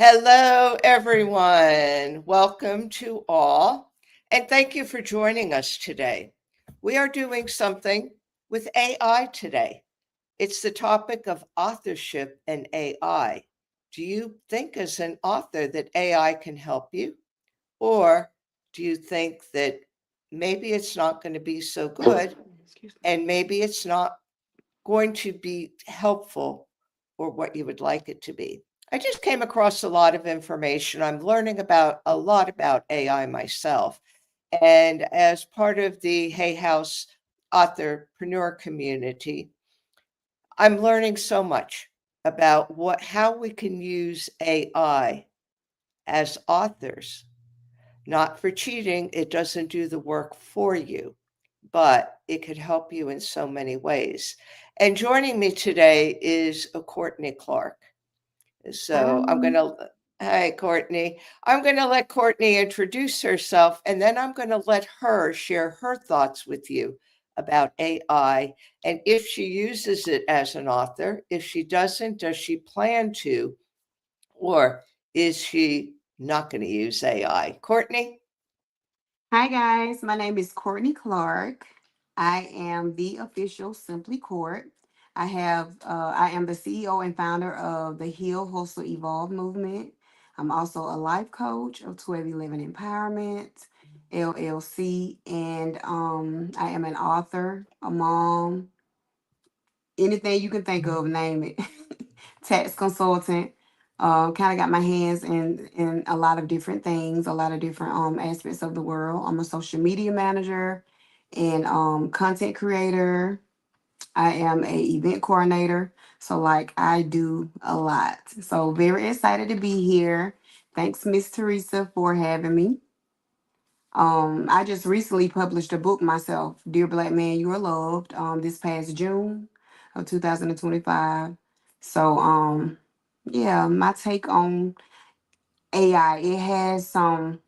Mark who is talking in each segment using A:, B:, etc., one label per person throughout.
A: Hello, everyone. Welcome to all, and thank you for joining us today. We are doing something with AI today. It's the topic of authorship and AI. Do you think, as an author, that AI can help you? Or do you think that maybe it's not going to be so good and maybe it's not going to be helpful or what you would like it to be? I just came across a lot of information. I'm learning about a lot about AI myself. And as part of the Hay House authorpreneur community, I'm learning so much about how we can use AI as authors, not for cheating. It doesn't do the work for you, but it could help you in so many ways. And joining me today is Courtney Clark. So hi, Courtney. I'm going to let Courtney introduce herself, and then I'm going to let her share her thoughts with you about AI and if she uses it as an author. If she doesn't, does she plan to, or is she not going to use AI? Courtney?
B: Hi guys, my name is Courtney Clark. I am the official Simply Court. I am the CEO and founder of the Heal Hustle Evolve movement. I'm also a life coach of 1211 Empowerment LLC, and I am an author, a mom, anything you can think of, name it. Tax consultant. Kind of got my hands in a lot of different things, a lot of different aspects of the world. I'm a social media manager and content creator. I am a event coordinator. So like I do a lot. So very excited to be here. Thanks, Miss Teresa, for having me. I just recently published a book myself, Dear Black Man, You Are Loved, this past June of 2025. So yeah, my take on AI, it has some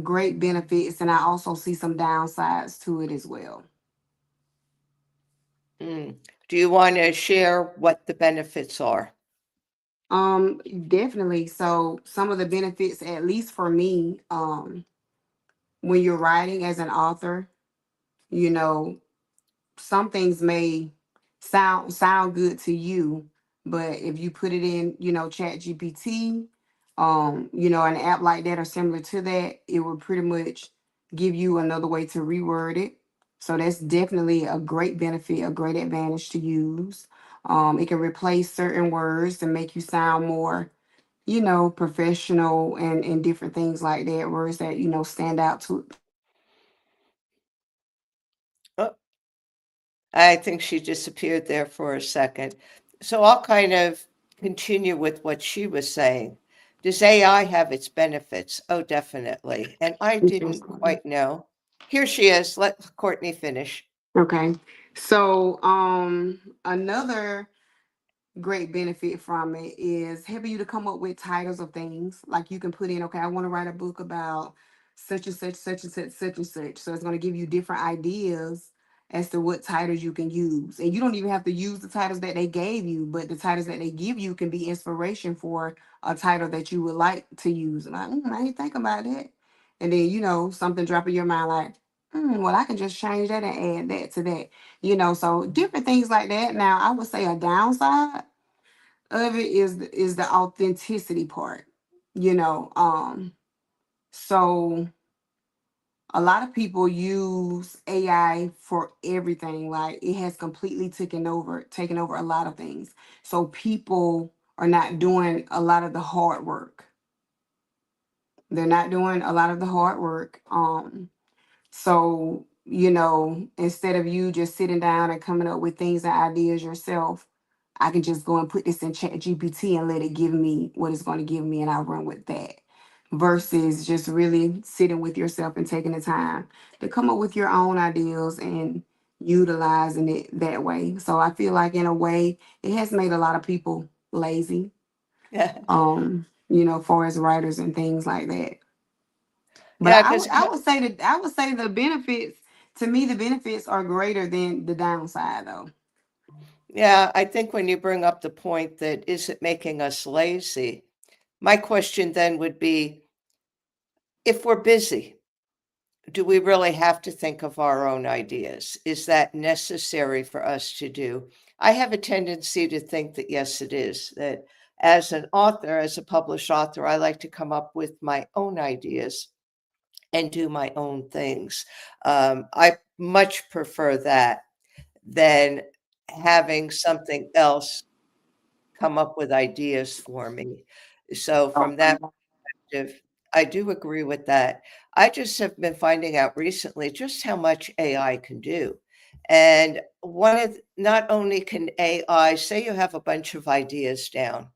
B: great benefits and I also see some downsides to it as well.
A: Mm. Do you want to share what the benefits are?
B: Um Definitely. So some of the benefits, at least for me, when you're writing as an author, you know, some things may sound good to you, but if you put it in, Chat GPT, an app like that or similar to that, it will pretty much give you another way to reword it. So that's definitely a great benefit, a great advantage to use. It can replace certain words and make you sound more, professional and different things like that, words that, stand out to.
A: Oh, I think she disappeared there for a second. So I'll kind of continue with what she was saying. Does AI have its benefits? Oh, definitely. And I didn't quite know. Here she is. Let Courtney finish.
B: Okay. So another great benefit from it is helping you to come up with titles of things. Like you can put in, okay, I want to write a book about such and such, such and such, such and such. So it's going to give you different ideas as to what titles you can use. And you don't even have to use the titles that they gave you, but the titles that they give you can be inspiration for a title that you would like to use. Like, I didn't think about that. And then, something drop in your mind like, well, I can just change that and add that to that. So different things like that. Now, I would say a downside of it is the authenticity part. You know, so a lot of people use AI for everything. Like it has completely taken over a lot of things. So people are not doing a lot of the hard work. They're not doing a lot of the hard work. So, instead of you just sitting down and coming up with things and ideas yourself, I can just go and put this in Chat GPT and let it give me what it's going to give me and I'll run with that. Versus just really sitting with yourself and taking the time to come up with your own ideas and utilizing it that way. So I feel like in a way it has made a lot of people lazy,
A: Yeah,
B: far as writers and things like that. But
A: yeah,
B: I
A: because
B: would I would say that I would say the benefits, to me, the benefits are greater than the downside though.
A: yeah, I think when you bring up the point that is it making us lazy? My question then would be, if we're busy, do we really have to think of our own ideas? Is that necessary for us to do? I have a tendency to think that yes, it is. That as an author, as a published author, I like to come up with my own ideas and do my own things. I much prefer that than having something else come up with ideas for me. So, from that perspective, I do agree with that. I just have been finding out recently just how much AI can do. And not only can AI, say you have a bunch of ideas down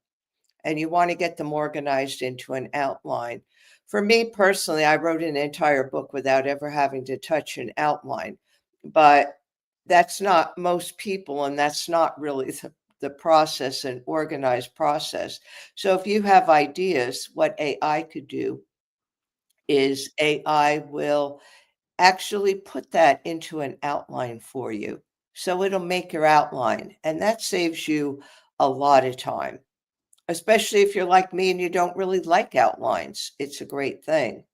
A: and you want to get them organized into an outline. For me personally, I wrote an entire book without ever having to touch an outline, but that's not most people, and that's not really the process, an organized process. So if you have ideas, what AI could do is AI will actually put that into an outline for you. So it'll make your outline, and that saves you a lot of time, especially if you're like me and you don't really like outlines. It's a great thing.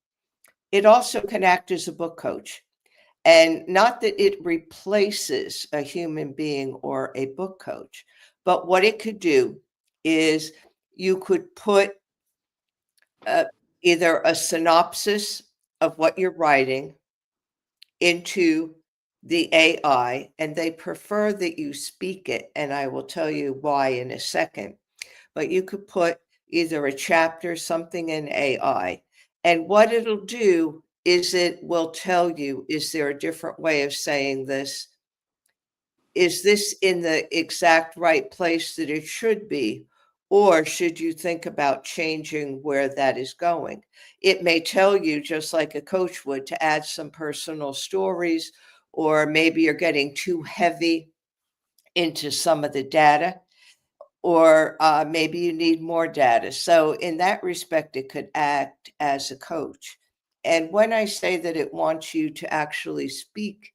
A: It also can act as a book coach. And not that it replaces a human being or a book coach, but what it could do is you could put uh, either a synopsis of what you're writing into the AI, and they prefer that you speak it. And I will tell you why in a second. But you could put either a chapter, something in AI. And what it'll do is it will tell you, is there a different way of saying this? Is this in the exact right place that it should be? Or should you think about changing where that is going? It may tell you, just like a coach would, to add some personal stories, or maybe you're getting too heavy into some of the data, or maybe you need more data. So, in that respect, it could act as a coach. And when I say that it wants you to actually speak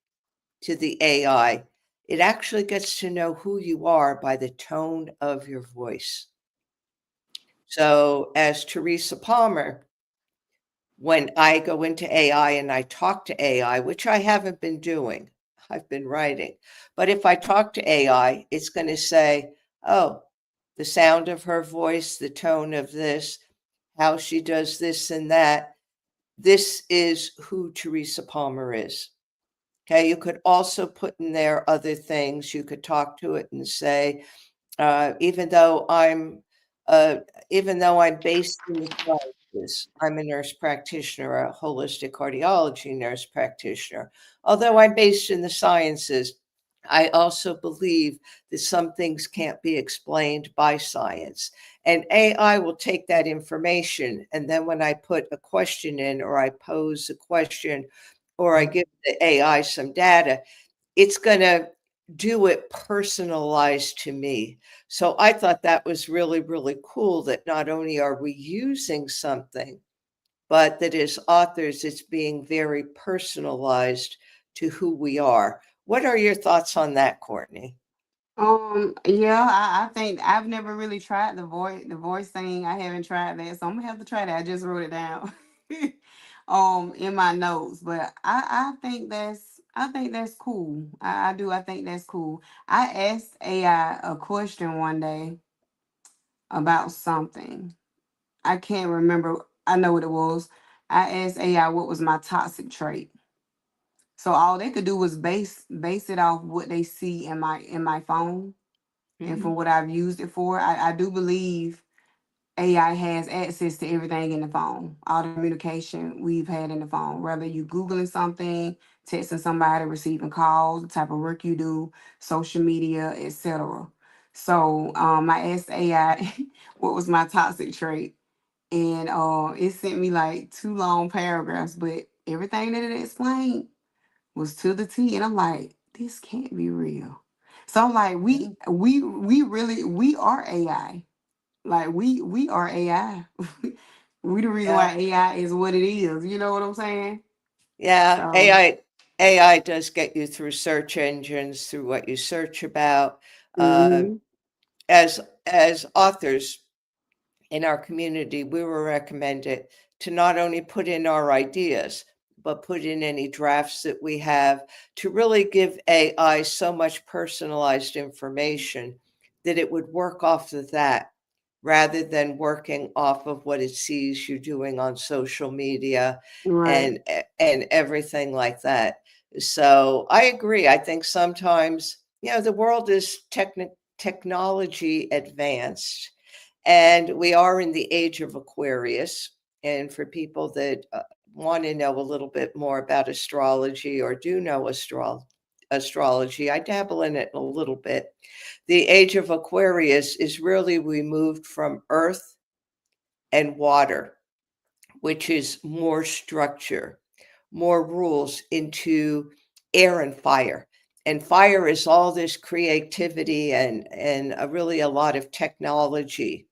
A: to the AI, it actually gets to know who you are by the tone of your voice. So, as Teresa Palmer, when I go into AI and I talk to AI, which I haven't been doing, I've been writing. But if I talk to AI, it's going to say, oh, the sound of her voice, the tone of this, how she does this and that. This is who Teresa Palmer is. Okay. You could also put in there other things. You could talk to it and say, uh, even though I'm uh, even though I'm based in the sciences, I'm a nurse practitioner, a holistic cardiology nurse practitioner. Although I'm based in the sciences, I also believe that some things can't be explained by science. And AI will take that information, and then when I put a question in, or I pose a question, or I give the AI some data, it's going to do it personalized to me. So I thought that was really, really cool that not only are we using something, but that as authors, it's being very personalized to who we are. What are your thoughts on that, Courtney?
B: Yeah, I think I've never really tried the voice thing. I haven't tried that, so I'm gonna have to try that. I just wrote it down, in my notes. But I think that's cool. I do. I think that's cool. I asked AI a question one day about something. I can't remember. I know what it was. I asked AI what was my toxic trait. So all they could do was base it off what they see in my phone and
A: Mhm.
B: from what I've used it for. I do believe AI has access to everything in the phone, all the communication we've had in the phone, whether you Googling something, texting somebody, receiving calls, the type of work you do, social media, etc. So I asked AI what was my toxic trait, and it sent me like two long paragraphs, but everything that it explained was to the T, and I'm like, this can't be real. So I'm like, we
A: Mhm.
B: we we really we are AI. Like we are AI. We the reason
A: Yeah.
B: why AI is what it is. You know what I'm saying?
A: Yeah.
B: So
A: AI does get you through search engines, through what you search about. Uh,
B: hmm
A: as authors, in our community, we were recommended to not only put in our ideas, but put in any drafts that we have to really give AI so much personalized information that it would work off of that rather than working off of what it sees you doing on social media
B: Right.
A: and everything like that. So I agree. I think sometimes, the world is technology advanced, and we are in the age of Aquarius. And for people that want to know a little bit more about astrology or do know astrology, I dabble in it a little bit. The age of Aquarius is really we moved from earth and water, which is more structure, more rules, into air and fire. And fire is all this creativity and really a lot of technology.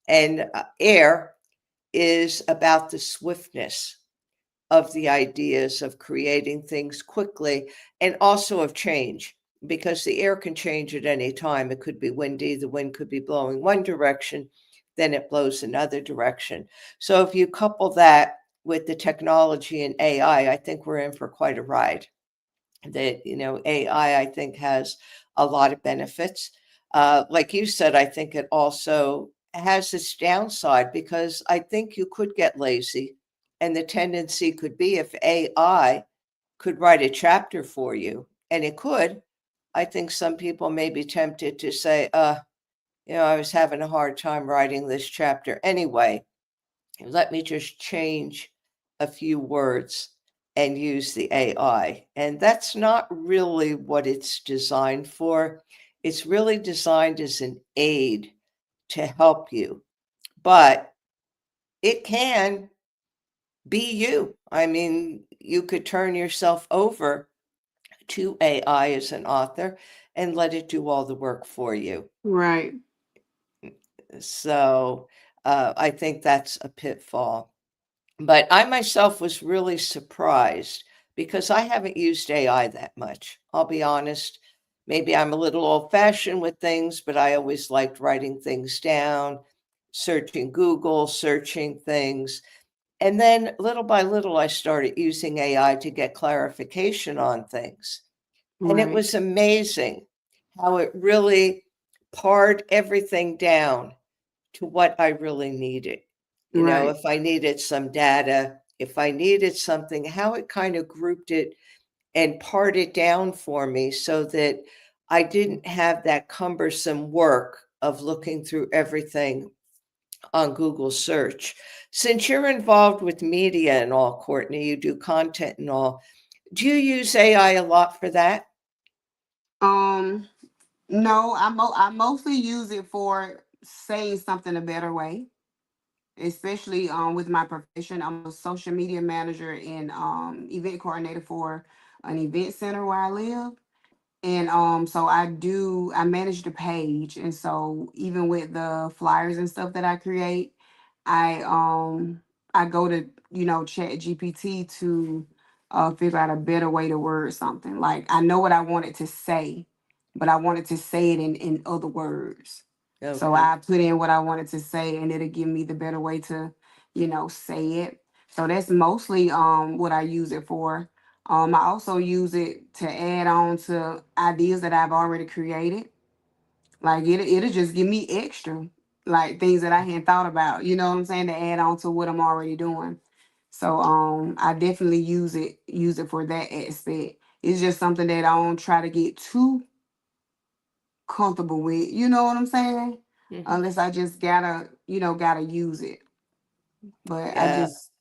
A: And air is about the swiftness of the ideas of creating things quickly and also of change, because the air can change at any time. It could be windy, the wind could be blowing one direction, then it blows another direction. So if you couple that with the technology and AI, I think we're in for quite a ride. That, AI, I think, has a lot of benefits. Like you said, I think it also has its downside, because I think you could get lazy. And the tendency could be, if AI could write a chapter for you, and it could, I think some people may be tempted to say, I was having a hard time writing this chapter anyway. Let me just change a few words and use the AI. And that's not really what it's designed for. It's really designed as an aid to help you, but it can be you. I mean, you could turn yourself over to AI as an author and let it do all the work for you.
B: Right.
A: So I think that's a pitfall. But I myself was really surprised because I haven't used AI that much. I'll be honest. Maybe I'm a little old fashioned with things, but I always liked writing things down, searching Google, searching things. And then little by little, I started using AI to get clarification on things. And it
B: Right.
A: was amazing how it really pared everything down to what I really needed.
B: Right.
A: If I needed some data, if I needed something, how it kind of grouped it and pared it down for me so that I didn't have that cumbersome work of looking through everything on Google search. Since you're involved with media and all, Courtney, you do content and all, do you use AI a lot for that?
B: Um, no, I mostly use it for saying something a better way, especially with my profession. I'm a social media manager and event coordinator for an event center where I live. And so I manage the page, and so even with the flyers and stuff that I create, I um I go to, chat GPT to figure out a better way to word something. Like, I know what I wanted to say, but I wanted to say it in other words. So
A: Okay.
B: I put in what I wanted to say, and it'll give me the better way to, say it. So that's mostly what I use it for. I also use it to add on to ideas that I've already created. Like, it'll just give me extra, like things that I hadn't thought about. You know what I'm saying? To add on to what I'm already doing. So I definitely use it for that aspect. It's just something that I don't try to get too comfortable with. You know what I'm saying?
A: Hmm.
B: Unless I just gotta use it. But I
A: Yeah.
B: just,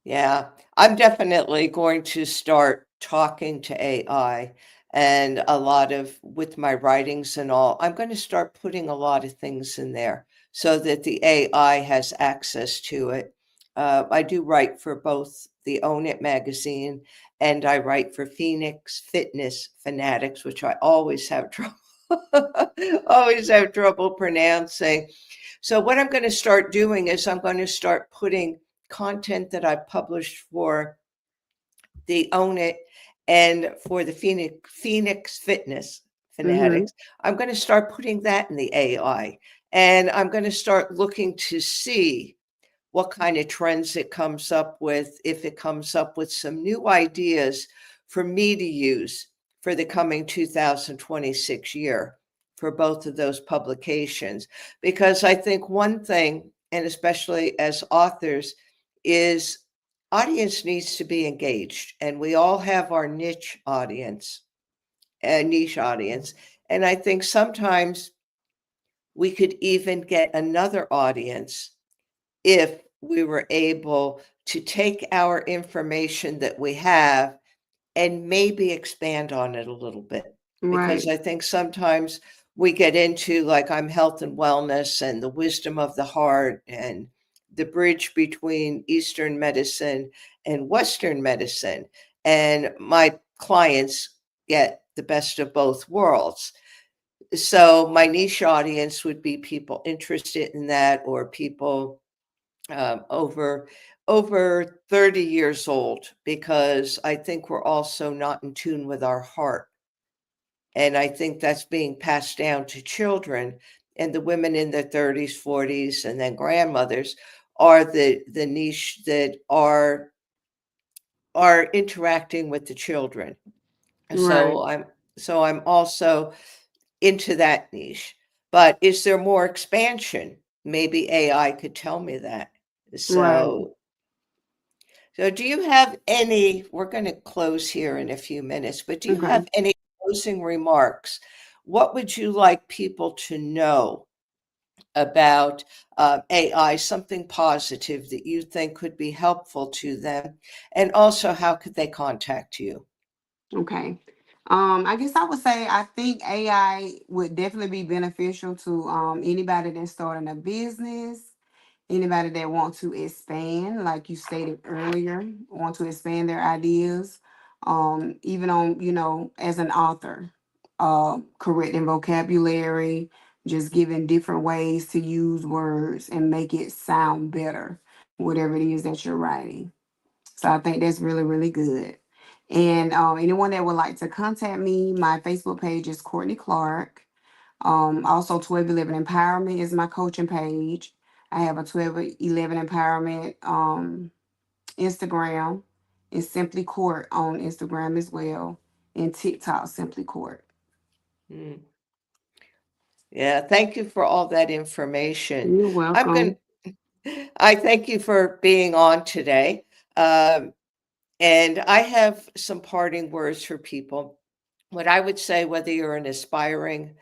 A: Yeah, I'm definitely going to start talking to AI, and a lot of with my writings and all. I'm going to start putting a lot of things in there so that the AI has access to it. I do write for both the Own It magazine, and I write for Phoenix Fitness Fanatics, which I always have trouble always have trouble pronouncing. So what I'm going to start doing is I'm going to start putting content that I published for the Own It and for the Phoenix Fitness
B: mm-hmm.
A: Fanatics. I'm going to start putting that in the AI. And I'm going to start looking to see what kind of trends it comes up with, if it comes up with some new ideas for me to use for the coming 2026 year for both of those publications. Because I think one thing, and especially as authors, is audience needs to be engaged, and we all have our niche audience, a niche audience. And I think sometimes we could even get another audience if we were able to take our information that we have and maybe expand on it a little bit. Because
B: Right.
A: I think sometimes we get into, like, I'm health and wellness and the wisdom of the heart and the bridge between Eastern medicine and Western medicine. And my clients get the best of both worlds. So my niche audience would be people interested in that, or people over 30 years old, because I think we're also not in tune with our heart. And I think that's being passed down to children, and the women in their 30s, 40s, and then grandmothers are the niche that are interacting with the children.
B: Right.
A: So I'm also into that niche. But is there more expansion? Maybe AI could tell me that.
B: Right.
A: So do you have any, we're going to close here in a few minutes, but do you have
B: Okay.
A: any closing remarks? What would you like people to know about AI, something positive that you think could be helpful to them? And also, how could they contact you?
B: Okay. I guess I would say I think AI would definitely be beneficial to anybody that's starting a business, anybody that want to expand, like you stated earlier, want to expand their ideas, even on, as an author, correcting vocabulary, just giving different ways to use words and make it sound better, whatever it is that you're writing. So I think that's really, really good. And anyone that would like to contact me, my Facebook page is Courtney Clark. Also 1211 Empowerment is my coaching page. I have a 1211 Empowerment Instagram, and Simply Court on Instagram as well, and TikTok Simply Court.
A: Hmm. Yeah, thank you for all that information.
B: You're
A: I'm going
B: welcome.
A: I thank you for being on today. Um, and I have some parting words for people. What I would say, whether you're an aspiring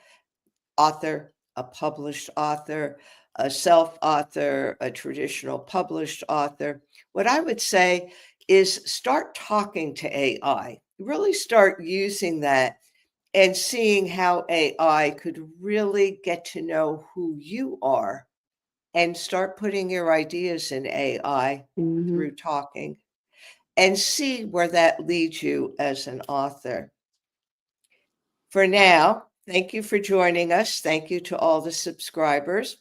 A: author, a published author, a self author, a traditional published author, what I would say is start talking to AI. Really start using that and seeing how AI could really get to know who you are, and start putting your ideas in AI
B: Hmm.
A: through talking, and see where that leads you as an author. For now, thank you for joining us. Thank you to all the subscribers.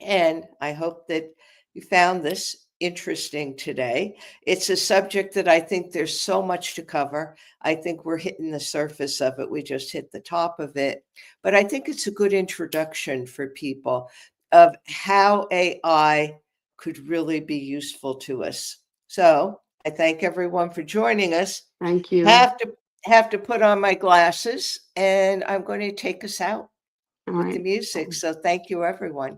A: And I hope that you found this interesting today. It's a subject that I think there's so much to cover. I think we're hitting the surface of it. We just hit the top of it. But I think it's a good introduction for people of how AI could really be useful to us. So I thank everyone for joining us.
B: Thank you.
A: Have to have to put on my glasses, and I'm going to take us out
B: All
A: with the
B: right.
A: music. So thank you, everyone.